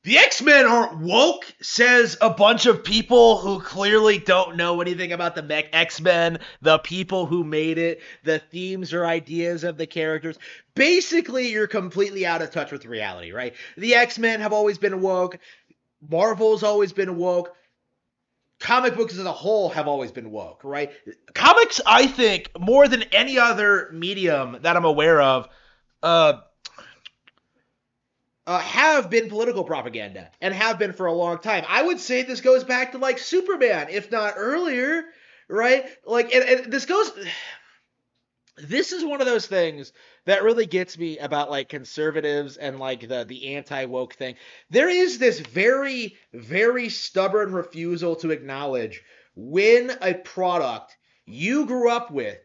The X-Men aren't woke, says a bunch of people who clearly don't know anything about the X-Men, the people who made it, the themes or ideas of the characters. Basically, you're completely out of touch with reality, right? The X-Men have always been woke. Marvel's always been woke. Comic books as a whole have always been woke, right? Comics, I think, more than any other medium that I'm aware of, uh, have been political propaganda and have been for a long time. I would say this goes back to like Superman, if not earlier, right? Like, and this goes. This is one of those things that really gets me about like conservatives and like the anti woke thing. There is this very stubborn refusal to acknowledge when a product you grew up with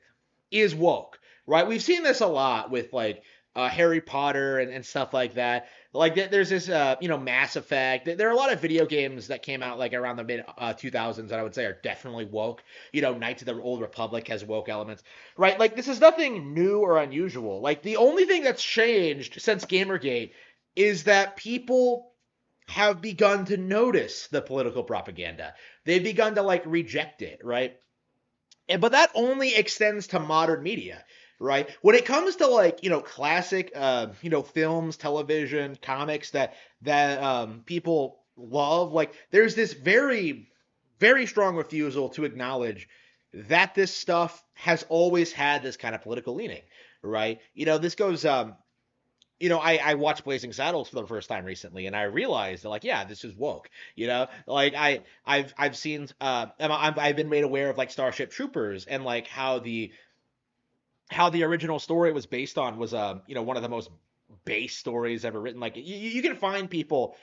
is woke, right? We've seen this a lot with like Harry Potter and stuff like that. Like there's this, Mass Effect. There are a lot of video games that came out like around the mid 2000s that I would say are definitely woke. Knights of the Old Republic has woke elements, right? Like this is nothing new or unusual. Like the only thing that's changed since Gamergate is that people have begun to notice the political propaganda. They've begun to like reject it, right? But that only extends to modern media, right? When it comes to like classic films, television, comics that people love, like there's this very strong refusal to acknowledge that this stuff has always had this kind of political leaning, right? This goes I watched Blazing Saddles for the first time recently, and I realized that, like, yeah, this is woke. Like I've seen I've been made aware of like Starship Troopers and like how the original story was based on was one of the most base stories ever written. Like you can find people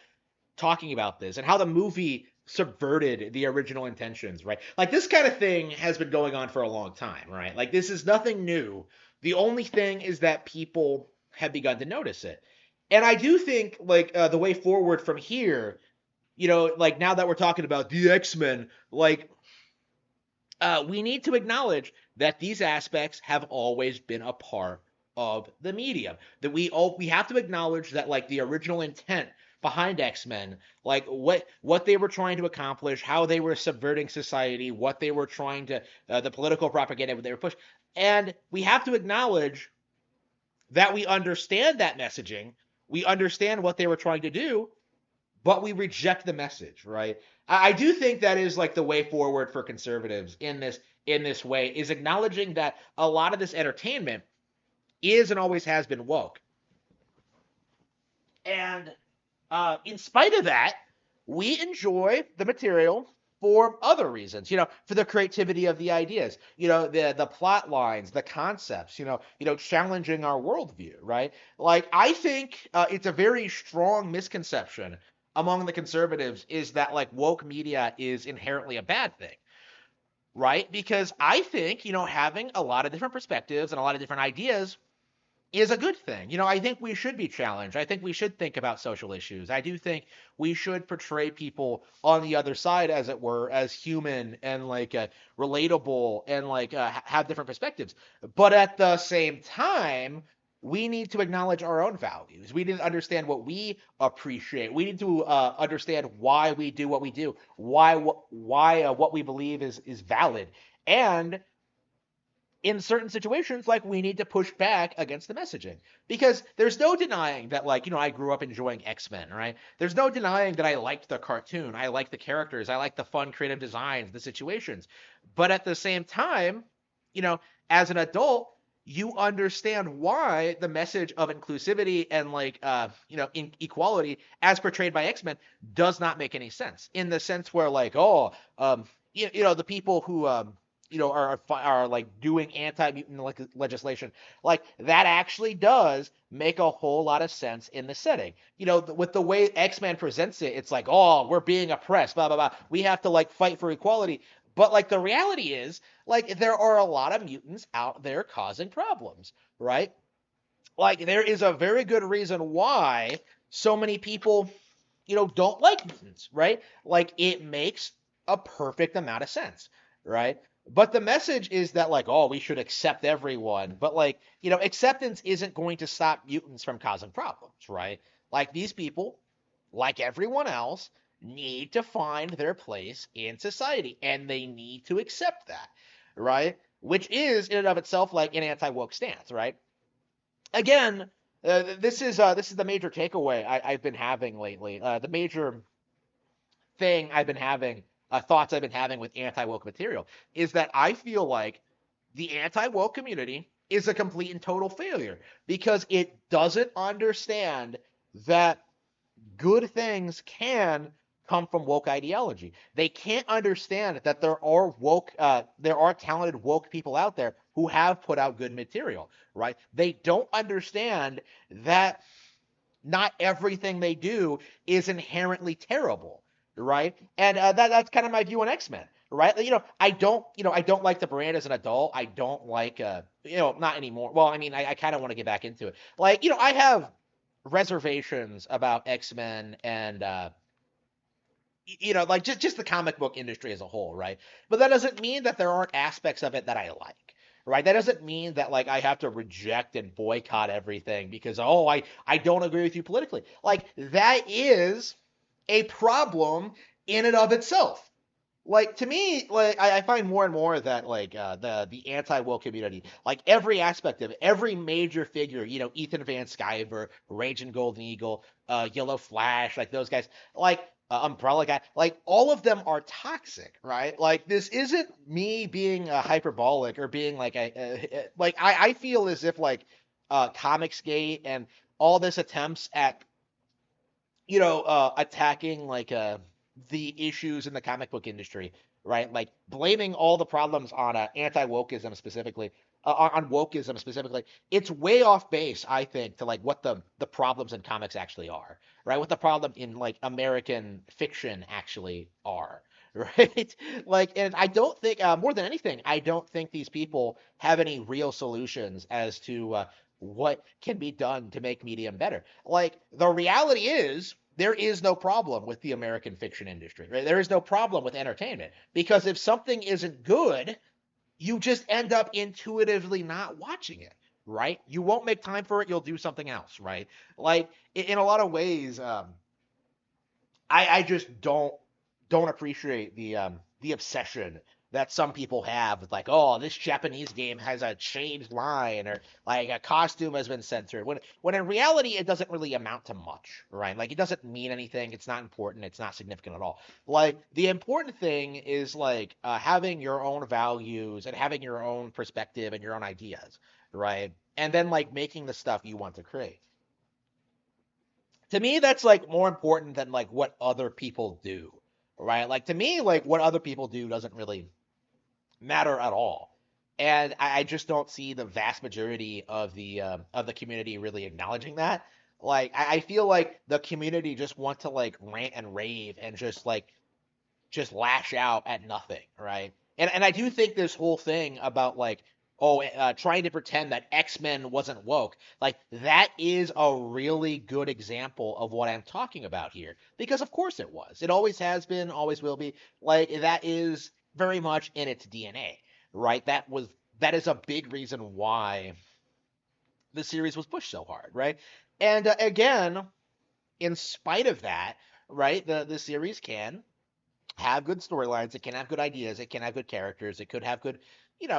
talking about this and how the movie subverted the original intentions, right? Like this kind of thing has been going on for a long time, right? Like this is nothing new. The only thing is that people have begun to notice it. And I do think like the way forward from here, like now that we're talking about the X-Men, like we need to acknowledge that these aspects have always been a part of the medium. That we have to acknowledge that like the original intent behind X-Men, like what they were trying to accomplish, how they were subverting society, what they were trying to the political propaganda they were pushing, and we have to acknowledge that we understand that messaging, we understand what they were trying to do, but we reject the message, right? I do think that is like the way forward for conservatives in this way is acknowledging that a lot of this entertainment is and always has been woke. And in spite of that, we enjoy the material for other reasons, for the creativity of the ideas, the plot lines, the concepts, challenging our worldview, right? Like I think it's a very strong misconception among the conservatives is that like woke media is inherently a bad thing, right? Because I think, having a lot of different perspectives and a lot of different ideas is a good thing. I think we should be challenged. I think we should think about social issues. I do think we should portray people on the other side, as it were, as human and like relatable and like have different perspectives. But at the same time, we need to acknowledge our own values. We need to understand what we appreciate. We need to understand why we do what we do, why what we believe is valid, and in certain situations, like we need to push back against the messaging because there's no denying that, like, I grew up enjoying X-Men, right? There's no denying that I liked the cartoon. I like the characters. I like the fun, creative designs, the situations. But at the same time, as an adult, you understand why the message of inclusivity and like, equality as portrayed by X-Men does not make any sense in the sense where like, the people who, are like doing anti-mutant legislation, like that actually does make a whole lot of sense in the setting. With the way X-Men presents it, it's like, oh, we're being oppressed, blah blah blah. We have to like fight for equality. But like the reality is, like there are a lot of mutants out there causing problems, right? Like there is a very good reason why so many people, don't like mutants, right? Like it makes a perfect amount of sense, right? But the message is that like, oh, we should accept everyone. But like, acceptance isn't going to stop mutants from causing problems, right? Like these people like everyone else, need to find their place in society, and they need to accept that, right? Which is in and of itself like an anti-woke stance, right? Again, this is the major takeaway I've been having lately. The major thing I've been having, thoughts I've been having with anti-woke material is that I feel like the anti-woke community is a complete and total failure because it doesn't understand that good things can come from woke ideology. They can't understand that there are talented woke people out there who have put out good material, right? They don't understand that not everything they do is inherently terrible, right? And that's kind of my view on X-Men, right? I don't like the brand as an adult. I don't like, not anymore. Well, I mean, I kind of want to get back into it. Like, I have reservations about X-Men and like just the comic book industry as a whole, right? But that doesn't mean that there aren't aspects of it that I like, right? That doesn't mean that like I have to reject and boycott everything because I don't agree with you politically. Like that is a problem in and of itself. Like to me, like I find more and more that like the anti-woke community, like every aspect of it, every major figure, Ethan Van Sciver, Raging Golden Eagle, Yellow Flash, like those guys, like Umbrella Guy, like all of them are toxic, right? Like this isn't me being hyperbolic or being like like I feel as if like Comicsgate and all this attempts at attacking like the issues in the comic book industry, right? Like blaming all the problems on anti-wokeism specifically, on wokeism specifically. It's way off base, I think, to like what the problems in comics actually are, right? What the problem in like American fiction actually are. Right? Like, and I don't think, more than anything, I don't think these people have any real solutions as to what can be done to make medium better. Like the reality is there is no problem with the American fiction industry, right? There is no problem with entertainment because if something isn't good, you just end up intuitively not watching it, right? You won't make time for it, you'll do something else, right? Like in a lot of ways, I just don't appreciate the obsession that some people have with like, oh, this Japanese game has a changed line or like a costume has been censored. When in reality it doesn't really amount to much, right? Like it doesn't mean anything. It's not important. It's not significant at all. Like the important thing is like having your own values and having your own perspective and your own ideas, right? And then like making the stuff you want to create. To me that's like more important than like what other people do, right? Like to me like what other people do doesn't really matter at all, and I just don't see the vast majority of the community really acknowledging that. Like I feel like the community just want to like rant and rave and just lash out at nothing, right? And I do think this whole thing about like trying to pretend that X-Men wasn't woke, like that is a really good example of what I'm talking about here because of course it was. It always has been, always will be. Like that is very much in its DNA, right? That is a big reason why the series was pushed so hard, right? And again, in spite of that, right, the series can have good storylines, it can have good ideas, it can have good characters, it could have good,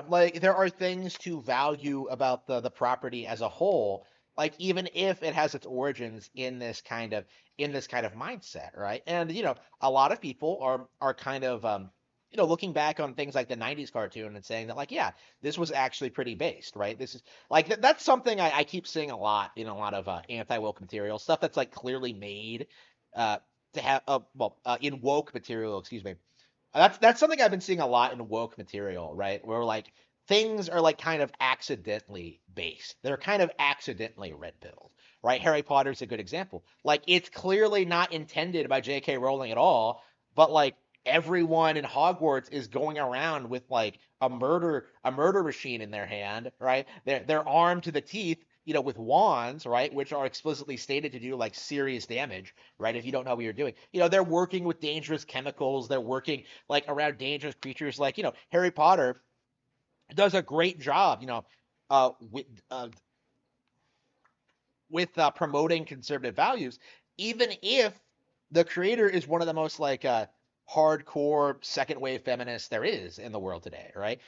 like there are things to value about the property as a whole, like even if it has its origins in this kind of mindset, right? And a lot of people are kind of looking back on things like the 90s cartoon and saying that like yeah, this was actually pretty based, right? This is like that's something I keep seeing a lot in a lot of anti-woke material stuff that's like clearly made uh to have in woke material, excuse me. That's something I've been seeing a lot in woke material, right? Where like things are like kind of accidentally based. They're kind of accidentally red pilled, right? Harry Potter's a good example. Like it's clearly not intended by J.K. Rowling at all, but like everyone in Hogwarts is going around with like a murder machine in their hand, right? They're armed to the teeth, with wands, right, which are explicitly stated to do like serious damage, right? If you don't know what you're doing, they're working with dangerous chemicals. They're working like around dangerous creatures. Like Harry Potter does a great job, uh, with uh, with promoting conservative values, even if the creator is one of the most like hardcore second wave feminists there is in the world today, right?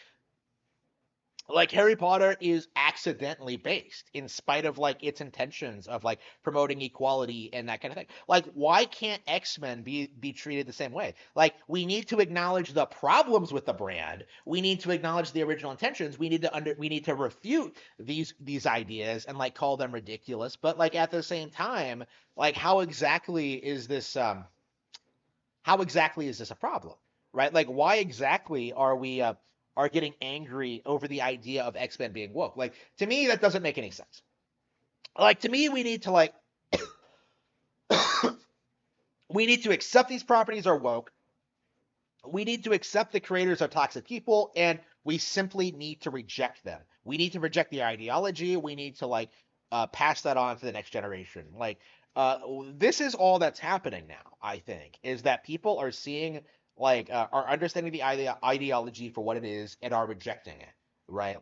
Like Harry Potter is accidentally based in spite of like its intentions of like promoting equality and that kind of thing. Like why can't X-Men be treated the same way? Like we need to acknowledge the problems with the brand. We need to acknowledge the original intentions. We need to refute these ideas and like call them ridiculous. But like at the same time, like how exactly is this a problem, right? Like, why exactly are getting angry over the idea of X-Men being woke? Like, to me, that doesn't make any sense. Like, to me, we need to accept these properties are woke. We need to accept the creators are toxic people, and we simply need to reject them. We need to reject the ideology. We need to pass that on to the next generation. Like this is all that's happening now. I think is that people are seeing are understanding the ideology for what it is and are rejecting it. Right?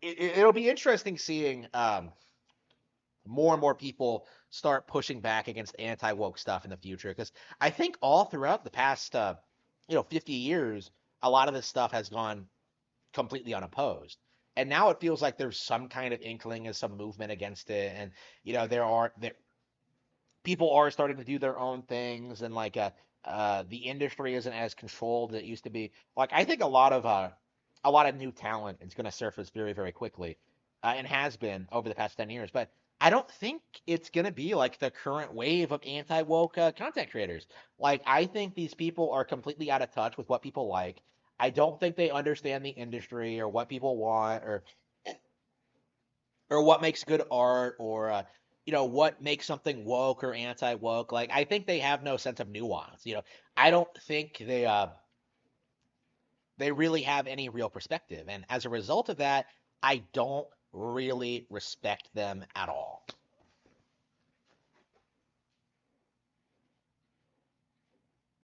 It'll be interesting seeing more and more people start pushing back against anti woke stuff in the future because I think all throughout the past 50 years, a lot of this stuff has gone completely unopposed. And now it feels like there's some kind of inkling of some movement against it, and there people are starting to do their own things, and the industry isn't as controlled as it used to be. Like I think a lot of new talent is going to surface very very quickly, and has been over the past 10 years. But I don't think it's going to be like the current wave of anti woke content creators. Like I think these people are completely out of touch with what people like. I don't think they understand the industry or what people want or what makes good art or what makes something woke or anti-woke. Like I think they have no sense of nuance. I don't think they really have any real perspective, and as a result of that, I don't really respect them at all.